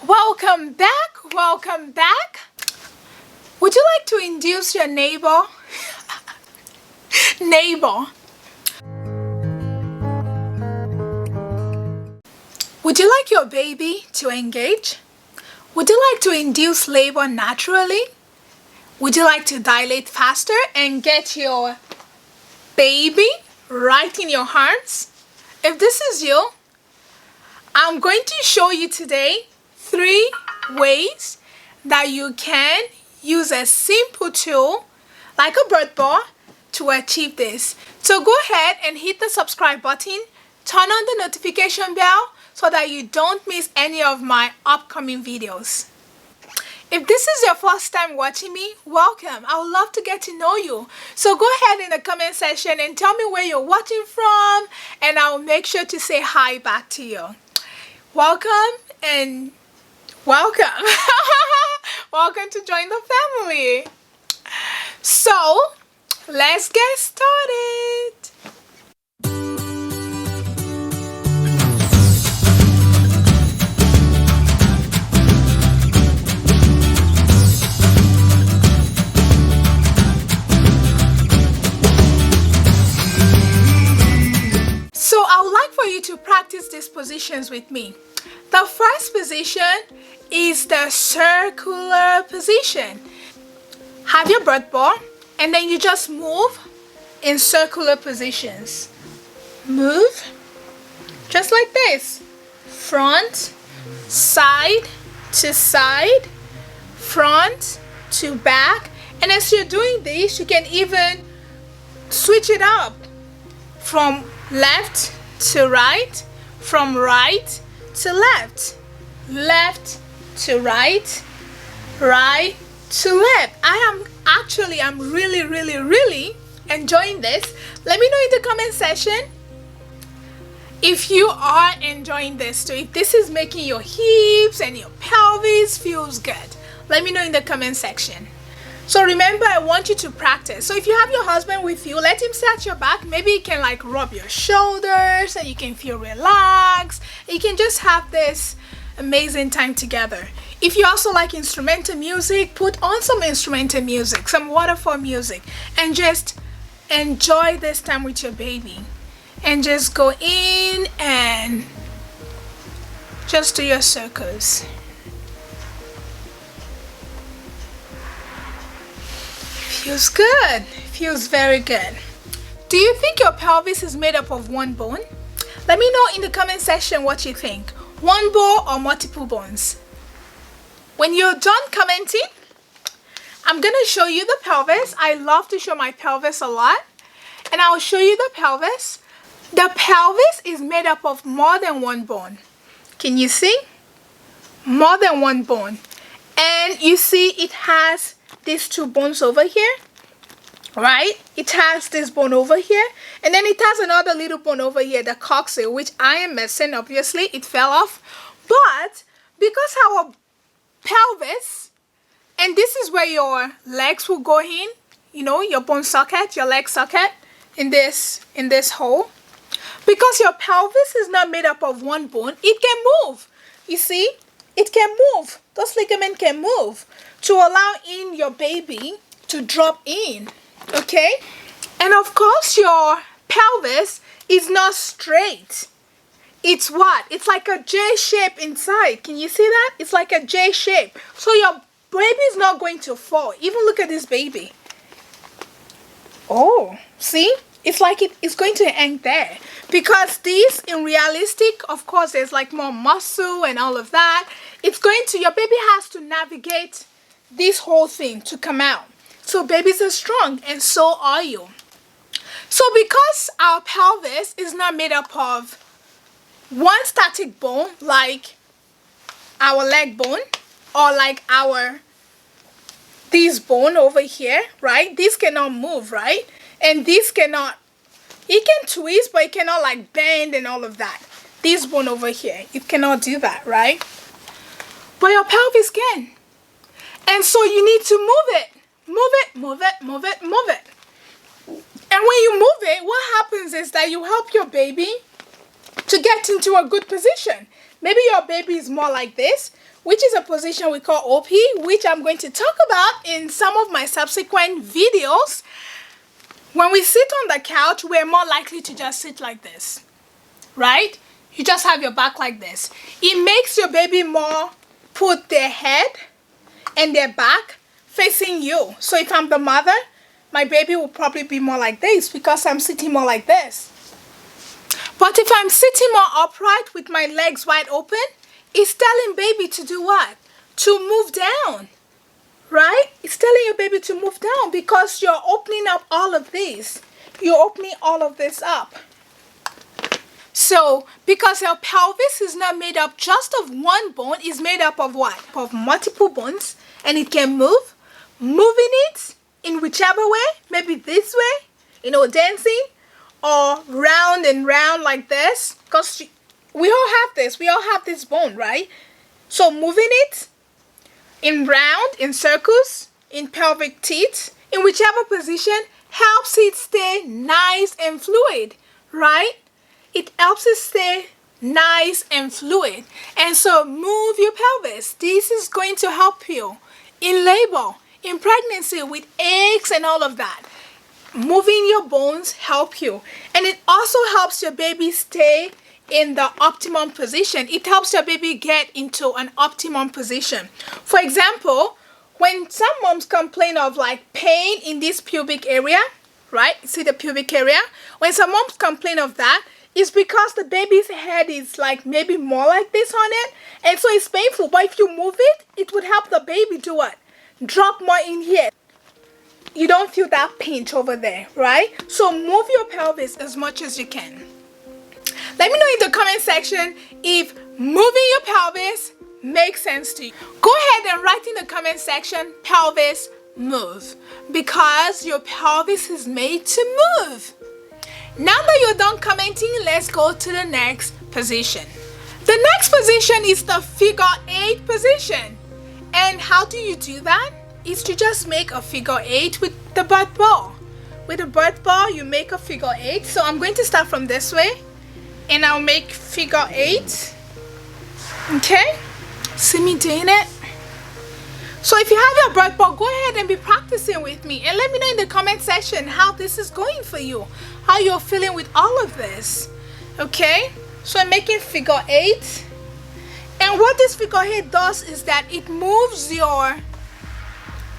Welcome back, welcome back. Would you like to induce your neighbor? Would you like your baby to engage? Would you like to induce labor naturally? Would you like to dilate faster and get your baby right in your arms? If this is you, I'm going to show you today 3 ways that you can use a simple tool like a birth ball to achieve this. So go ahead and hit the subscribe button, turn on the notification bell so that you don't miss any of my upcoming videos. If this is your first time watching me, welcome. I would love to get to know you. So go ahead in the comment section and tell me where you're watching from, and I'll make sure to say hi back to you. Welcome and welcome. Welcome to join the family. So let's get started. So I would like for you to practice these positions with me. The first position is the circular position. Have your birth ball and then you just move in circular positions. Move just like this. Front, side to side, front to back. And as you're doing this, you can even switch it up from left to right, from right to left, left to right, right to left. I'm really enjoying this. Let me know in the comment section if you are enjoying this too, if this is making your hips and your pelvis feels good. Let me know in the comment section. So remember, I want you to practice. So if you have your husband with you, let him sit at your back. Maybe he can like rub your shoulders and you can feel relaxed. You can just have this amazing time together. If you also like instrumental music, put on some instrumental music, some waterfall music, and just enjoy this time with your baby. And just go in and just do your circles. Feels good. Feels very good. Do you think your pelvis is made up of one bone? Let me know in the comment section what you think. One bone or multiple bones? When you're done commenting, I'm going to show you the pelvis. I love to show my pelvis a lot. And I'll show you the pelvis. The pelvis is made up of more than one bone. Can you see? More than one bone. And you see it has these 2 bones over here, right? It has this bone over here, and then it has another little bone over here, the coccyx, which I am missing. Obviously it fell off, but because our pelvis, and this is where your legs will go in, you know, your bone socket, your leg socket, in this hole. Because your pelvis is not made up of one bone, it can move. You see, it can move. Those ligaments can move to allow in your baby to drop in, okay? And of course your pelvis is not straight. It's what? It's like a J shape inside. Can you see that? It's like a J shape. So your baby is not going to fall. Even look at this baby. Oh, see? It's like it's going to hang there. Because this, in realistic, of course, there's like more muscle and all of that. It's going to, your baby has to navigate this whole thing to come out. So babies are strong, and so are you. So because our pelvis is not made up of one static bone like our leg bone or like this bone over here, right? This cannot move, right? And this cannot, it can twist, but it cannot like bend and all of that. This bone over here, it cannot do that, right? But your pelvis can. And so you need to move it. Move it, move it, move it, move it. And when you move it, what happens is that you help your baby to get into a good position. Maybe your baby is more like this, which is a position we call OP, which I'm going to talk about in some of my subsequent videos. When we sit on the couch, we're more likely to just sit like this, right? You just have your back like this. It makes your baby more put their head and their back facing you. So if I'm the mother, my baby will probably be more like this because I'm sitting more like this. But if I'm sitting more upright with my legs wide open, it's telling baby to do what? To move down, right? It's telling your baby to move down because you're opening up all of this. You're opening all of this up. So, because your pelvis is not made up just of one bone, it's made up of what? Of multiple bones, and it can move. Moving it in whichever way, maybe this way, dancing, or round and round like this, because we all have this. We all have this bone, right? So moving it in round, in circles, in pelvic tilt, in whichever position, helps it stay nice and fluid, right? It helps it stay nice and fluid. And so move your pelvis. This is going to help you in labor, in pregnancy, with aches and all of that. Moving your bones help you. And it also helps your baby stay in the optimum position. It helps your baby get into an optimum position. For example, when some moms complain of like pain in this pubic area, right? See the pubic area? When some moms complain of that, it's because the baby's head is like maybe more like this on it, and so it's painful. But if you move it, it would help the baby do what? Drop more in here. You don't feel that pinch over there, right? So move your pelvis as much as you can. Let me know in the comment section if moving your pelvis makes sense to you. Go ahead and write in the comment section, pelvis move, because your pelvis is made to move. Now that you're done commenting, let's go to the next position. The next position is the figure 8 position. And how do you do that? Is to just make a figure 8 with the birth ball. With the birth ball, you make a figure 8. So I'm going to start from this way, and I'll make figure 8. Okay? See me doing it? So if you have your birth ball, go ahead and be practicing with me, and let me know in the comment section how this is going for you, how you're feeling with all of this. Okay? So I'm making figure 8. And what this figure 8 does is that it moves your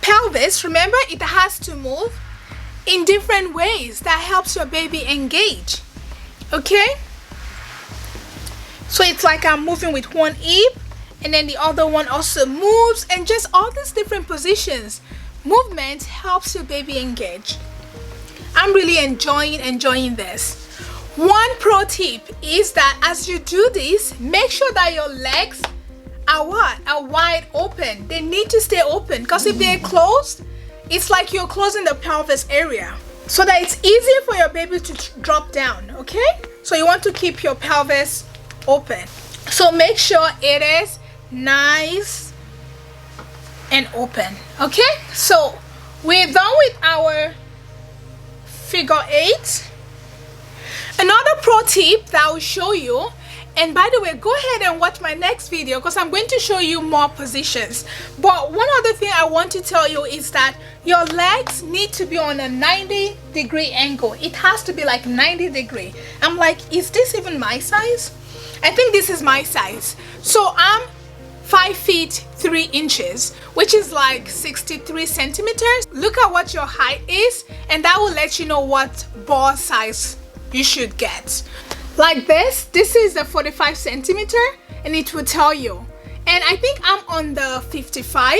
pelvis. Remember, it has to move in different ways. That helps your baby engage. Okay? So it's like I'm moving with one hip, and then the other one also moves, and just all these different positions. Movement helps your baby engage. I'm really enjoying this. One pro tip is that as you do this, make sure that your legs are what? Are wide open. They need to stay open, because if they're closed, it's like you're closing the pelvis area, so that it's easier for your baby to drop down. Okay? So you want to keep your pelvis open. So make sure it is nice and open. Okay? So we're done with our figure 8. Another pro tip that I will show you, and by the way, go ahead and watch my next video because I'm going to show you more positions. But one other thing I want to tell you is that your legs need to be on a 90-degree angle. It has to be like 90 degree. I'm like, is this even my size? I think this is my size. So I'm 5 feet 3 inches, which is like 63 centimeters. Look at what your height is, and that will let you know what ball size you should get. Like this is the 45 centimeter, and it will tell you. And I think I'm on the 55.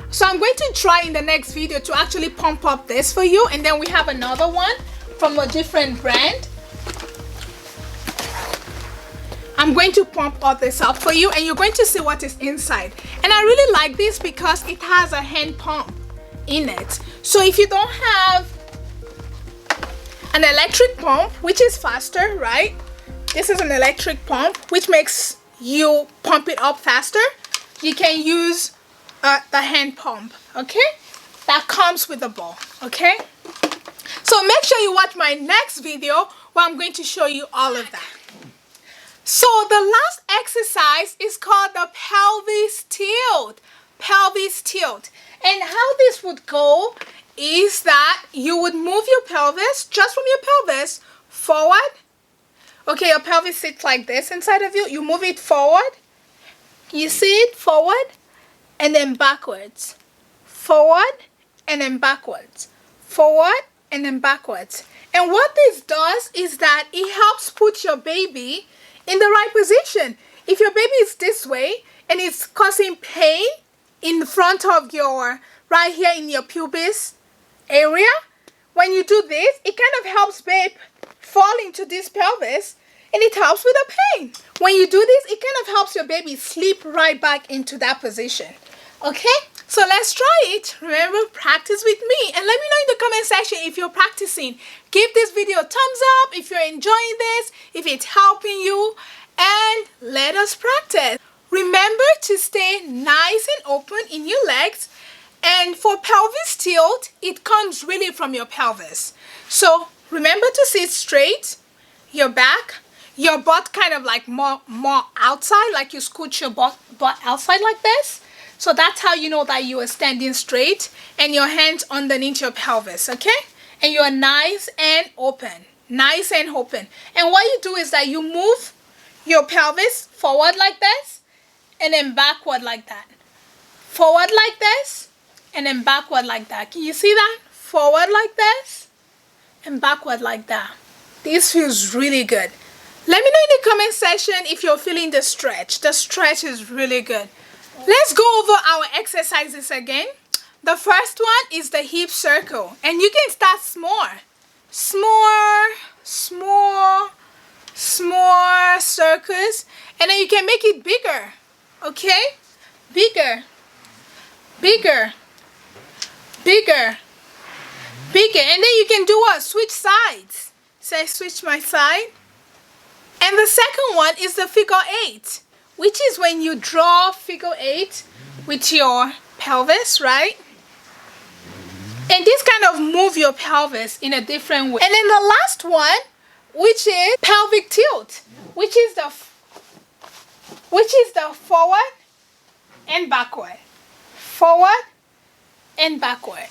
So I'm going to try in the next video to actually pump up this for you, and then we have another one from a different brand. I'm going to pump all this up for you, and you're going to see what is inside. And I really like this because it has a hand pump in it. So if you don't have an electric pump, which is faster, right? This is an electric pump, which makes you pump it up faster. You can use the hand pump, okay? That comes with the ball, okay? So make sure you watch my next video where I'm going to show you all of that. So the last exercise is called the pelvis tilt. pelvis tilt. And how this would go is that you would move your pelvis, just from your pelvis, forward. Okay, your pelvis sits like this inside of you. You move it forward. You see it? Forward and then backwards. Forward and then backwards. Forward and then backwards. And what this does is that it helps put your baby in the right position. If your baby is this way and it's causing pain in front of your, right here in your pubis area, when you do this, it kind of helps babe fall into this pelvis, and it helps with the pain. When you do this, it kind of helps your baby slip right back into that position. Okay, so let's try it. Remember, practice with me, and let me know in the comment section if you're practicing. Give this video a thumbs up if you're enjoying this, if it's helping you, and let us practice. Remember to stay nice and open in your legs. And for pelvis tilt, it comes really from your pelvis. So remember to sit straight, your back, your butt kind of like more outside, like you scooch your butt outside like this. So that's how you know that you are standing straight, and your hands underneath your pelvis, okay? And you are nice and open, nice and open. And what you do is that you move your pelvis forward like this, and then backward like that. Forward like this, and then backward like that. Can you see that? Forward like this and backward like that. This feels really good. Let me know in the comment section if you're feeling the stretch. The stretch is really good. Let's go over our exercises again. The first one is the hip circle, and you can start small. Small circles, and then you can make it bigger. Okay? Bigger. And then you can do what? Switch sides. Say, switch my side. And the second one is the figure 8, which is when you draw figure 8 with your pelvis, right? And this kind of move your pelvis in a different way. And then the last one, which is pelvic tilt, which is the forward and backward. Forward and backward.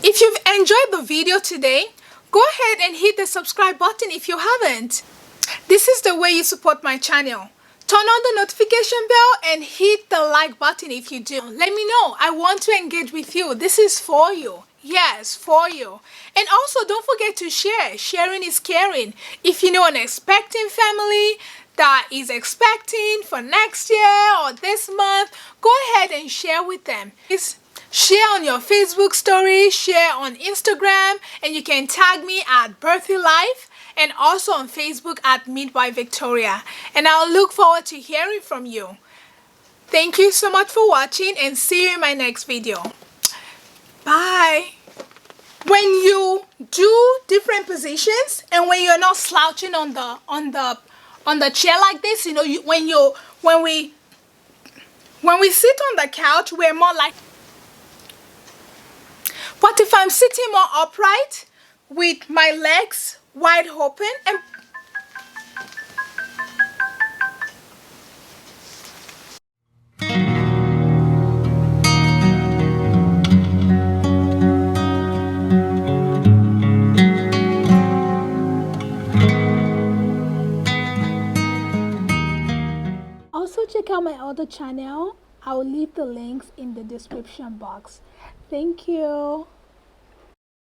If you've enjoyed the video today, go ahead and hit the subscribe button if you haven't. This is the way you support my channel. Turn on the notification bell and hit the like button if you do. Let me know. I want to engage with you. This is for you. Yes, for you. And also don't forget to share. Sharing is caring. If you know an expecting family that is expecting for next year or this month, go ahead and share with them. Share on your Facebook story, share on Instagram, and you can tag me at Birthing Life, and also on Facebook at Midwife Victoria. And I'll look forward to hearing from you. Thank you so much for watching, and see you in my next video. Bye. When you do different positions, and when you're not slouching on the chair like this, you know, when we sit on the couch, we're more like. But if I'm sitting more upright with my legs wide open and also check out my other channel. I will leave the links in the description box. Thank you.